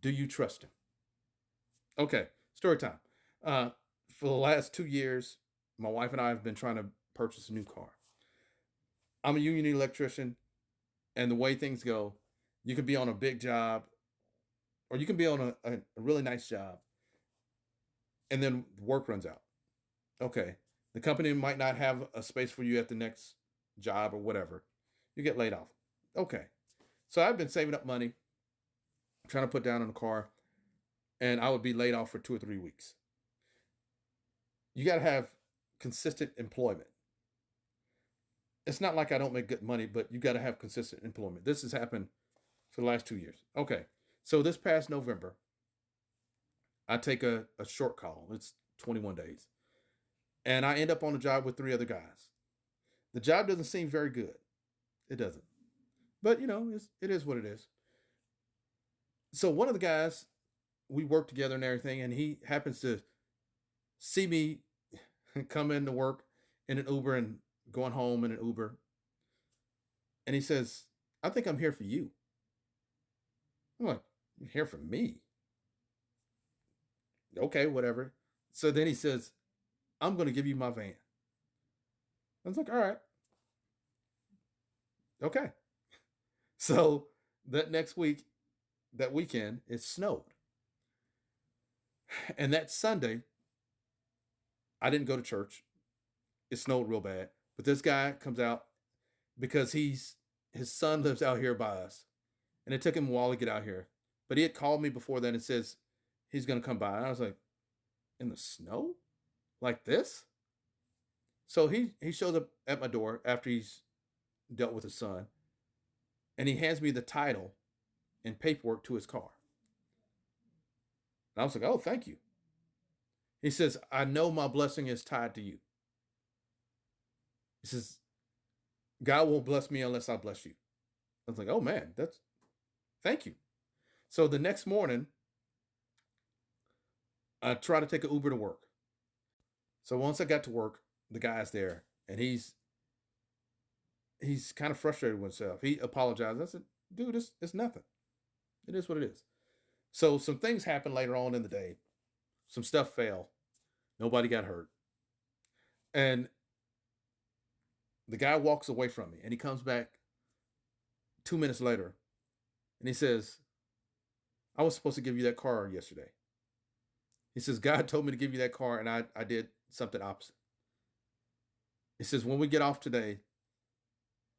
Do you trust him? Okay, story time. Uh, for the last 2 years, my wife and I have been trying to purchase a new car. I'm a union electrician, and the way things go, you can be on a big job or you can be on a really nice job, and then work runs out. Okay, the company might not have a space for you at the next job or whatever. You get laid off. Okay, so I've been saving up money, trying to put down on a car, and I would be laid off for 2 or 3 weeks. You got to have consistent employment. It's not like I don't make good money, but you got to have consistent employment. This has happened for the last 2 years. Okay, so this past November, I take a short call. It's 21 days. And I end up on a job with three other guys. The job doesn't seem very good. It doesn't. But, it is what it is. So one of the guys, we work together and everything, and he happens to see me come into work in an Uber and going home in an Uber. And he says, I think I'm here for you. I'm like, you're here for me? Okay, whatever. So then he says, I'm going to give you my van. I was like, all right, okay. So that next week, that weekend, it snowed. And that Sunday, I didn't go to church. It snowed real bad. But this guy comes out because his son lives out here by us. And it took him a while to get out here. But he had called me before then and says he's gonna come by. And I was like, in the snow? Like this? So he shows up at my door after he's dealt with his son, and he hands me the title and paperwork to his car. And I was like, oh, thank you. He says, I know my blessing is tied to you. He says, God won't bless me unless I bless you. I was like, oh man, that's thank you. So the next morning, I try to take an Uber to work. So once I got to work, the guy's there, and he's kind of frustrated with himself. He apologized. I said, dude, it's nothing. It is what it is. So some things happened later on in the day. Some stuff fell. Nobody got hurt. And the guy walks away from me, and he comes back 2 minutes later, and he says, I was supposed to give you that car yesterday. He says, God told me to give you that car, and I did something opposite. He says, when we get off today,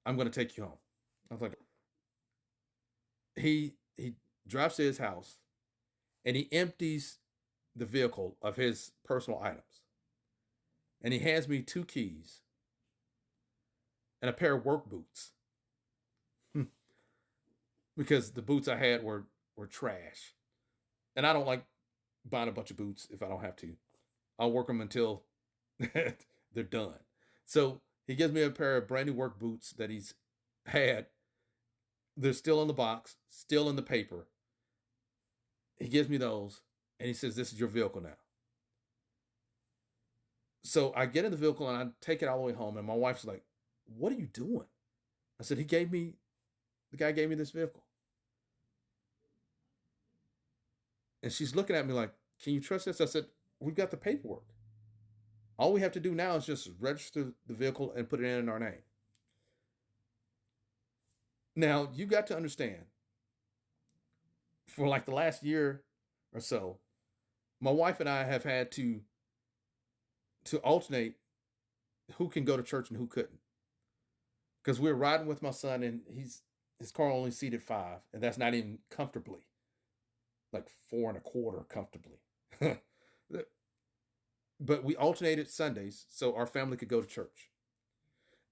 I'm going to take you home. I was like, he drives to his house, and he empties the vehicle of his personal items. And he hands me two keys and a pair of work boots because the boots I had were trash. And I don't like buying a bunch of boots if I don't have to. I'll work them until they're done. So he gives me a pair of brand new work boots that he's had. They're still in the box, still in the paper. He gives me those, and he says, this is your vehicle now. So I get in the vehicle and I take it all the way home, and my wife's like, what are you doing? I said, the guy gave me this vehicle. And she's looking at me like, can you trust this? I said, we've got the paperwork. All we have to do now is just register the vehicle and put it in our name. Now, you got to understand, for like the last year or so, my wife and I have had to alternate who can go to church and who couldn't. Because we were riding with my son, and his car only seated five, and that's not even comfortably, like four and a quarter comfortably. But we alternated Sundays so our family could go to church.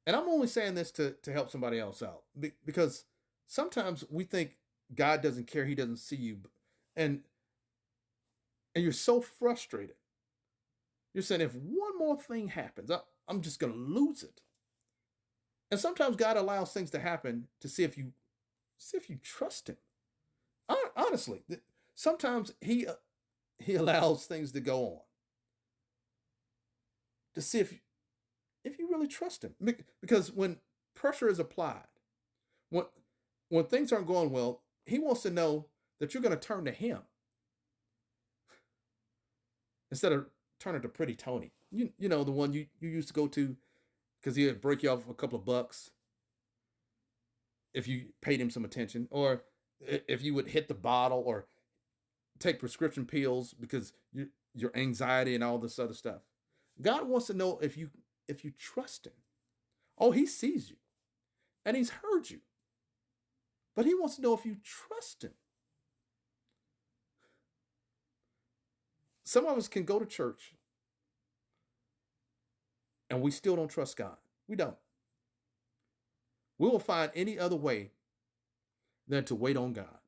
And I'm only saying this to help somebody else out because sometimes we think God doesn't care, He doesn't see you, and you're so frustrated. You're saying if one more thing happens, I'm just going to lose it. And sometimes God allows things to happen to see if you trust Him. Honestly, sometimes He allows things to go on to see if you really trust Him. Because when pressure is applied, when when things aren't going well, He wants to know. that you're going to turn to him instead of turning to Pretty Tony. You know, the one you used to go to because he'd break you off a couple of bucks if you paid him some attention, or if you would hit the bottle or take prescription pills because your anxiety and all this other stuff. God wants to know if you trust him. Oh, he sees you and he's heard you, but he wants to know if you trust him. Some of us can go to church and we still don't trust God. We don't. We will find any other way than to wait on God.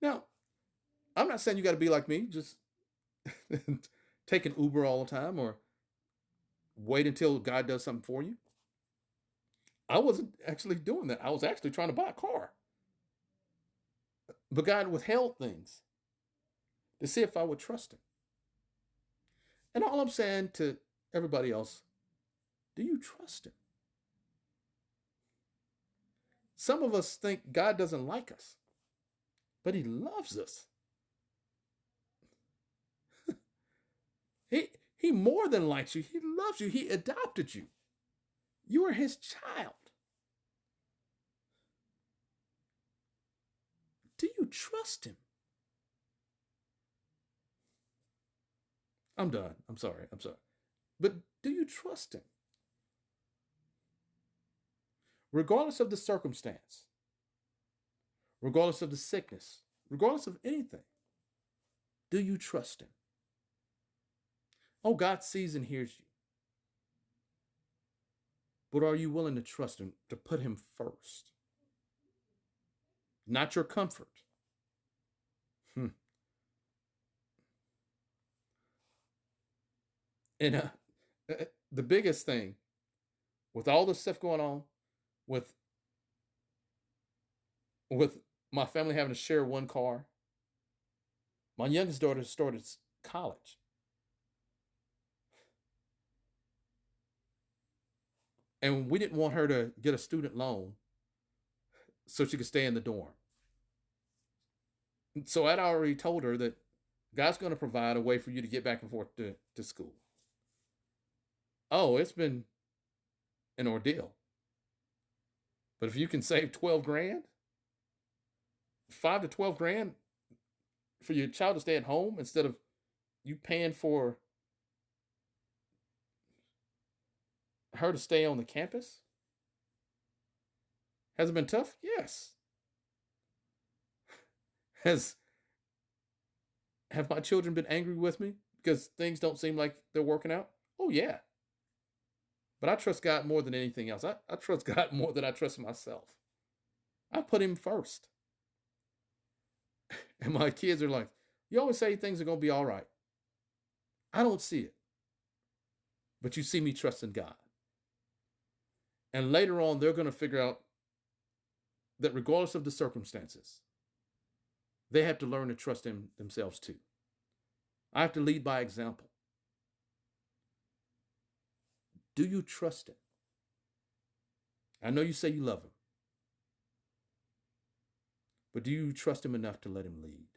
Now, I'm not saying you got to be like me, just take an Uber all the time or wait until God does something for you. I wasn't actually doing that. I was actually trying to buy a car. But God withheld things to see if I would trust him. And all I'm saying to everybody else, do you trust him? Some of us think God doesn't like us, but he loves us. He more than likes you. He loves you. He adopted you. You are his child. Do you trust him? I'm done. I'm sorry. I'm sorry. But do you trust him? Regardless of the circumstance, regardless of the sickness, regardless of anything, do you trust him? Oh, God sees and hears you. But are you willing to trust him, to put him first? Not your comfort. And the biggest thing with all this stuff going on, with with my family having to share one car, my youngest daughter started college. And we didn't want her to get a student loan so she could stay in the dorm. So I'd already told her that God's going to provide a way for you to get back and forth to school. Oh, it's been an ordeal. But if you can save 12 grand, 5 to 12 grand for your child to stay at home instead of you paying for her to stay on the campus? Has it been tough? Yes. Have my children been angry with me because things don't seem like they're working out? Oh yeah. But I trust God more than anything else. I trust God more than I trust myself. I put him first. And my kids are like, you always say things are going to be all right. I don't see it. But you see me trusting God. And later on, they're going to figure out that regardless of the circumstances, they have to learn to trust him themselves too. I have to lead by example. Do you trust him? I know you say you love him, but do you trust him enough to let him lead?